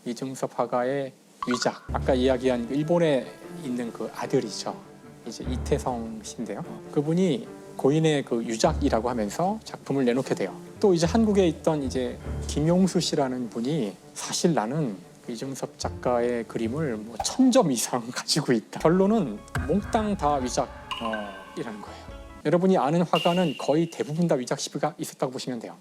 이중섭 화가의 위작, 아까 이야기한 일본에 있는 그 아들이죠. 이제 이태성 씨인데요. 그분이 고인의 그 유작이라고 하면서 작품을 내놓게 돼요. 또 이제 한국에 있던 이제 김용수 씨라는 분이 사실 나는 그 이중섭 작가의 그림을 뭐 1000점 이상 가지고 있다. 결론은 몽땅 다 위작이라는 거예요. 여러분이 아는 화가는 거의 대부분 다 위작 시비가 있었다고 보시면 돼요.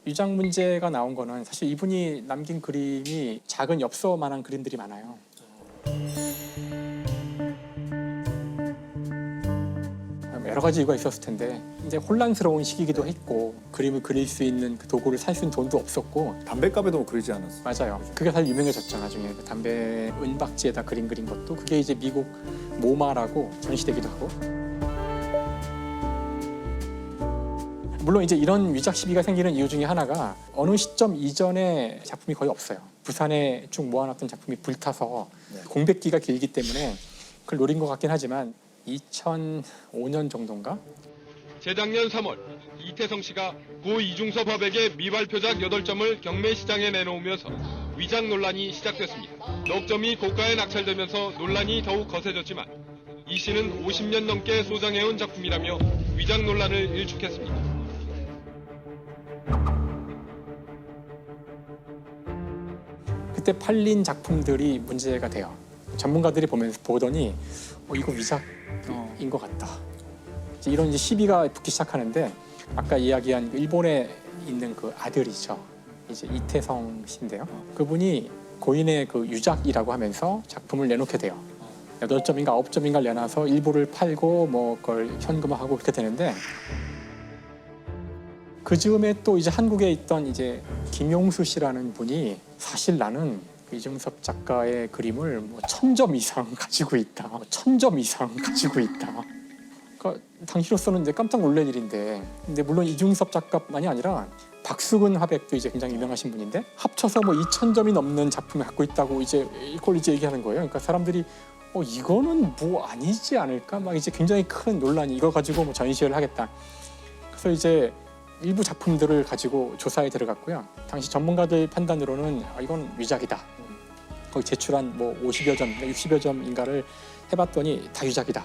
위작 문제가 나온 거는 사실 이분이 남긴 그림이 작은 엽서만한 그림들이 많아요. 여러 가지 이유가 있었을 텐데 이제 혼란스러운 시기이기도 했고 그림을 그릴 수 있는 그 도구를 살 수 있는 돈도 없었고. 담배값에도 그리지 않았어. 맞아요. 그게 사실 유명해졌죠. 나중에 그 담배 은박지에다 그림 그린 것도 그게 이제 미국 모마라고 전시되기도 하고. 물론 이제 이런 위작 시비가 생기는 이유 중에 하나가 어느 시점 이전에 작품이 거의 없어요. 부산에 쭉 모아놨던 작품이 불타서 공백기가 길기 때문에 그걸 노린 것 같긴 하지만 2005년 정도인가? 재작년 3월 이태성 씨가 고 이중섭 화백의 미발표작 8점을 경매 시장에 내놓으면서 위작 논란이 시작됐습니다. 넉 점이 고가에 낙찰되면서 논란이 더욱 거세졌지만 이 씨는 50년 넘게 소장해온 작품이라며 위작 논란을 일축했습니다. 그때 팔린 작품들이 문제가 돼요. 전문가들이 보더니 이거 위작인 것 같다. 이제 이런 이제 시비가 붙기 시작하는데 아까 이야기한 그 일본에 있는 그 아들이죠. 이제 이태성 씨인데요. 그분이 고인의 그 유작이라고 하면서 작품을 내놓게 돼요. 8점인가 9점인가를 내놔서 일부를 팔고 뭐 그걸 현금화하고 그렇게 되는데 그 즈음에 또 이제 한국에 있던 이제 김용수 씨라는 분이 사실 나는 이중섭 작가의 그림을 뭐 1000점 이상 가지고 있다. 1000점 이상 가지고 있다. 그러니까 당시로서는 이제 깜짝 놀랄 일인데, 근데 물론 이중섭 작가만이 아니라 박수근 화백도 이제 굉장히 유명하신 분인데 합쳐서 뭐 2000점이 넘는 작품을 갖고 있다고 이제 이걸 이제 얘기하는 거예요. 그러니까 사람들이 이거는 뭐 아니지 않을까? 막 이제 굉장히 큰 논란이 이걸 가지고 뭐 전시회를 하겠다. 그래서 이제 일부 작품들을 가지고 조사에 들어갔고요. 당시 전문가들 판단으로는 이건 위작이다. 거기 제출한 뭐 50여 점, 60여 점인가를 해봤더니 다 위작이다.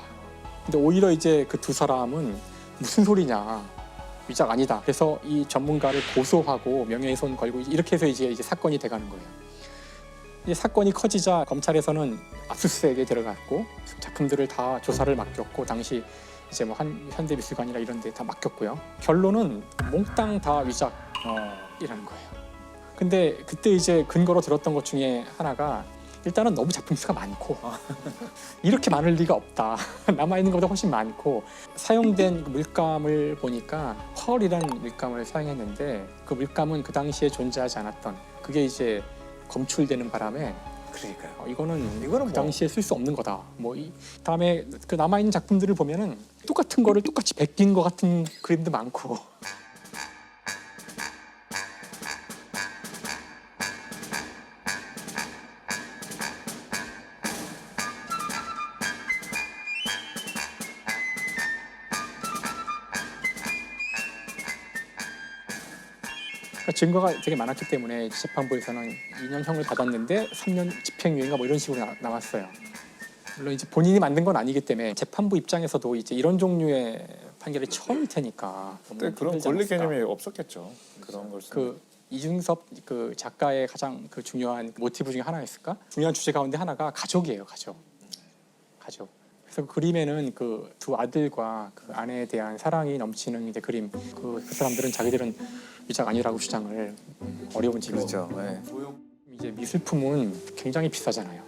근데 오히려 이제 그 두 사람은 무슨 소리냐, 위작 아니다. 그래서 이 전문가를 고소하고 명예훼손 걸고 이렇게 해서 이제 사건이 돼가는 거예요. 이 사건이 커지자 검찰에서는 압수수색에 들어갔고 작품들을 다 조사를 맡겼고 당시 이제 뭐 현대미술관이나 이런 데 다 맡겼고요. 결론은 몽땅 다 위작이라는 거예요. 근데 그때 이제 근거로 들었던 것 중에 하나가 일단은 너무 작품 수가 많고 이렇게 많을 리가 없다. 남아있는 것보다 훨씬 많고 사용된 그 물감을 보니까 펄이라는 물감을 사용했는데 그 물감은 그 당시에 존재하지 않았던 그게 이제 검출되는 바람에 그러니까요. 이거는 그 뭐 당시에 쓸 수 없는 거다. 뭐 다음에 그 남아있는 작품들을 보면은 똑같은 거를 똑같이 베낀 것 같은 그림도 많고. 증거가 되게 많았기 때문에 재판부에서는 2년형을 받았는데 3년 집행유예인가 뭐 이런 식으로 나왔어요. 물론 이제 본인이 만든 건 아니기 때문에 재판부 입장에서도 이제 이런 종류의 판결이 처음일 테니까. 그때 그런 권리 개념이 없었겠죠. 그런 걸 그 이중섭 그 작가의 가장 그 중요한 모티브 중에 하나였을까? 중요한 주제 가운데 하나가 가족이에요, 가족. 그래서 그 그림에는 그 두 아들과 그 아내에 대한 사랑이 넘치는 이제 그림. 그 사람들은 자기들은 위작 아니라고 주장을 어려운 지금. 그렇죠. 네. 이제 미술품은 굉장히 비싸잖아요.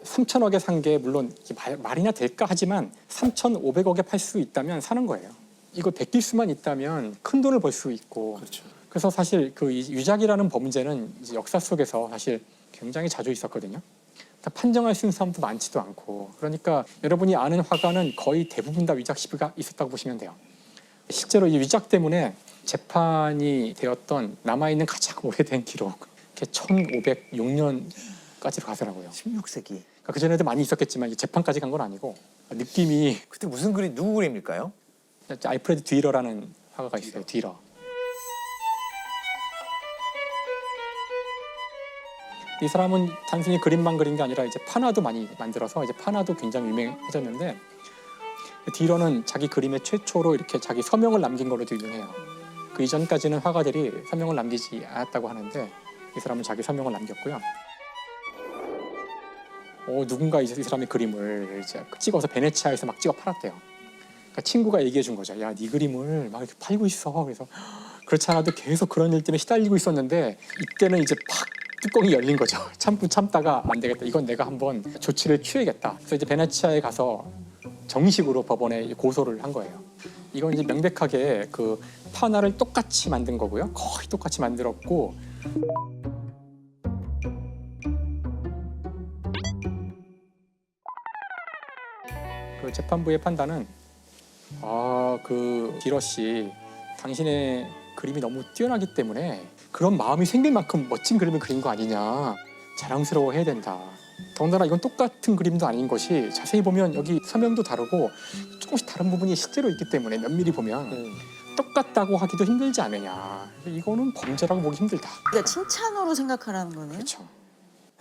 3천억에 산 게 물론 말이나 될까 하지만 3,500억에 팔 수 있다면 사는 거예요. 이걸 베낄 수만 있다면 큰 돈을 벌 수 있고. 그렇죠. 그래서 사실 그 유작이라는 범죄는 이제 역사 속에서 사실 굉장히 자주 있었거든요. 판정할 수 있는 사람도 많지도 않고. 그러니까 여러분이 아는 화가는 거의 대부분 다 위작 시비가 있었다고 보시면 돼요. 실제로 이 위작 때문에 재판이 되었던 남아있는 가장 오래된 기록, 그게 1506년까지로 가더라고요. 16세기. 그러니까 그전에도 많이 있었겠지만 이제 재판까지 간 건 아니고 느낌이 그때 무슨 그림 누구 그림일까요? 알프레드 뒤러라는 화가가 있어요. 뒤러. 이 사람은 단순히 그림만 그린 게 아니라 이제 판화도 많이 만들어서 이제 판화도 굉장히 유명해졌는데 뒤러는 자기 그림에 최초로 이렇게 자기 서명을 남긴 걸로도 유명해요. 그 이전까지는 화가들이 서명을 남기지 않았다고 하는데 이 사람은 자기 서명을 남겼고요. 누군가 이 사람의 그림을 이제 찍어서 베네치아에서 막 찍어 팔았대요. 그러니까 친구가 얘기해 준 거죠. 야, 네 그림을 막 이렇게 팔고 있어. 그래서 그렇지 않아도 계속 그런 일 때문에 시달리고 있었는데 이때는 이제 팍 뚜껑이 열린 거죠. 참다가 안 되겠다. 이건 내가 한번 조치를 취해야겠다. 그래서 이제 베네치아에 가서 정식으로 법원에 고소를 한 거예요. 이건 이제 명백하게 그 판화를 똑같이 만든 거고요. 거의 똑같이 만들었고 그 재판부의 판단은 그 디러 씨 당신의 그림이 너무 뛰어나기 때문에 그런 마음이 생길 만큼 멋진 그림을 그린 거 아니냐. 자랑스러워해야 된다. 더군다나 이건 똑같은 그림도 아닌 것이 자세히 보면 여기 서명도 다르고 조금씩 다른 부분이 실제로 있기 때문에 면밀히 보면 똑같다고 하기도 힘들지 않느냐. 이거는 범죄라고 보기 힘들다. 그러니까 칭찬으로 생각하라는 거네요. 그렇죠.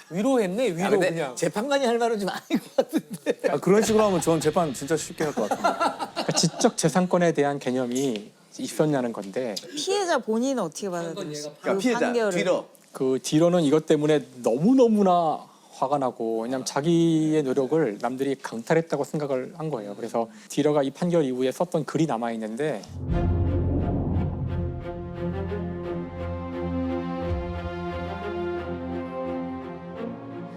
위로했네 위로 근데 그냥. 재판관이 할 말은 좀 아닌 것 같은데. 그런 식으로 하면 저는 재판 진짜 쉽게 할 것 같은데. 그러니까 지적 재산권에 대한 개념이 있었냐는 건데 피해자 본인은 어떻게 받아들였어요? 그 피해자 판결을. 뒤로. 그 디러는 이것 때문에 너무너무나 화가 나고 왜냐하면 자기의 노력을 남들이 강탈했다고 생각을 한 거예요. 그래서 디러가 이 판결 이후에 썼던 글이 남아있는데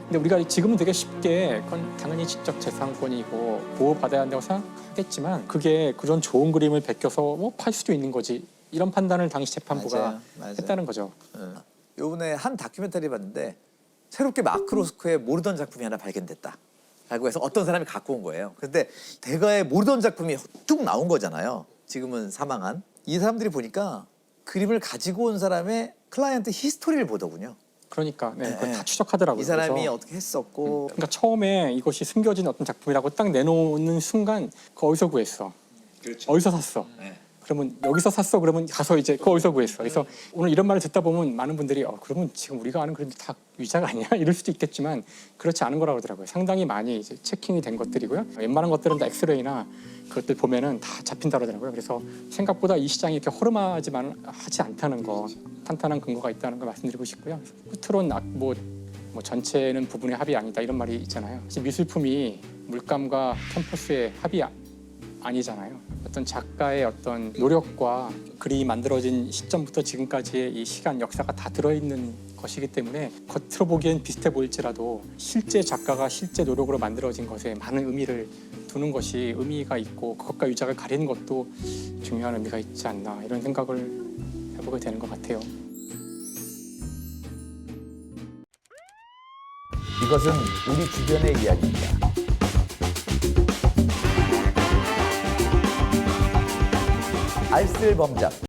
근데 우리가 지금은 되게 쉽게 그건 당연히 지적 재산권이고 보호받아야 한다고 생각하겠지만 그게 그런 좋은 그림을 베껴서 뭐 팔 수도 있는 거지 이런 판단을 당시 재판부가 맞아요. 했다는 거죠. 요번에 한 다큐멘터리 봤는데 새롭게 마크 로스코의 모르던 작품이 하나 발견됐다. 라고 해서 어떤 사람이 갖고 온 거예요. 근데 대가의 모르던 작품이 쭉 나온 거잖아요. 지금은 사망한. 이 사람들이 보니까 그림을 가지고 온 사람의 클라이언트 히스토리를 보더군요. 그러니까 그걸 다 추적하더라고요. 이 사람이 그래서 어떻게 했었고. 그러니까 처음에 이것이 숨겨진 어떤 작품이라고 딱 내놓는 순간 그거 어디서 구했어? 그렇죠. 어디서 샀어? 네. 그러면 여기서 샀어? 그러면 가서 이제 그거 어디서 구했어? 그래서 오늘 이런 말을 듣다 보면 많은 분들이 그러면 지금 우리가 아는 그림도 다 유작 아니야? 이럴 수도 있겠지만 그렇지 않은 거라고 하더라고요. 상당히 많이 이제 체킹이 된 것들이고요. 웬만한 것들은 다 엑스레이나 그것들 보면은 다 잡힌다고 하더라고요. 그래서 생각보다 이 시장이 이렇게 허름하지만 하지 않다는 거, 탄탄한 근거가 있다는 걸 말씀드리고 싶고요. 끝으로는 뭐 전체는 부분의 합이 아니다 이런 말이 있잖아요. 사실 미술품이 물감과 캔버스의 합이 아니잖아요. 어떤 작가의 어떤 노력과 글이 만들어진 시점부터 지금까지의 이 시간 역사가 다 들어있는 것이기 때문에 겉으로 보기엔 비슷해 보일지라도 실제 작가가 실제 노력으로 만들어진 것에 많은 의미를 두는 것이 의미가 있고 그것과 유작을 가리는 것도 중요한 의미가 있지 않나 이런 생각을 해보게 되는 것 같아요. 이것은 우리 주변의 이야기입니다. 알쓸범잡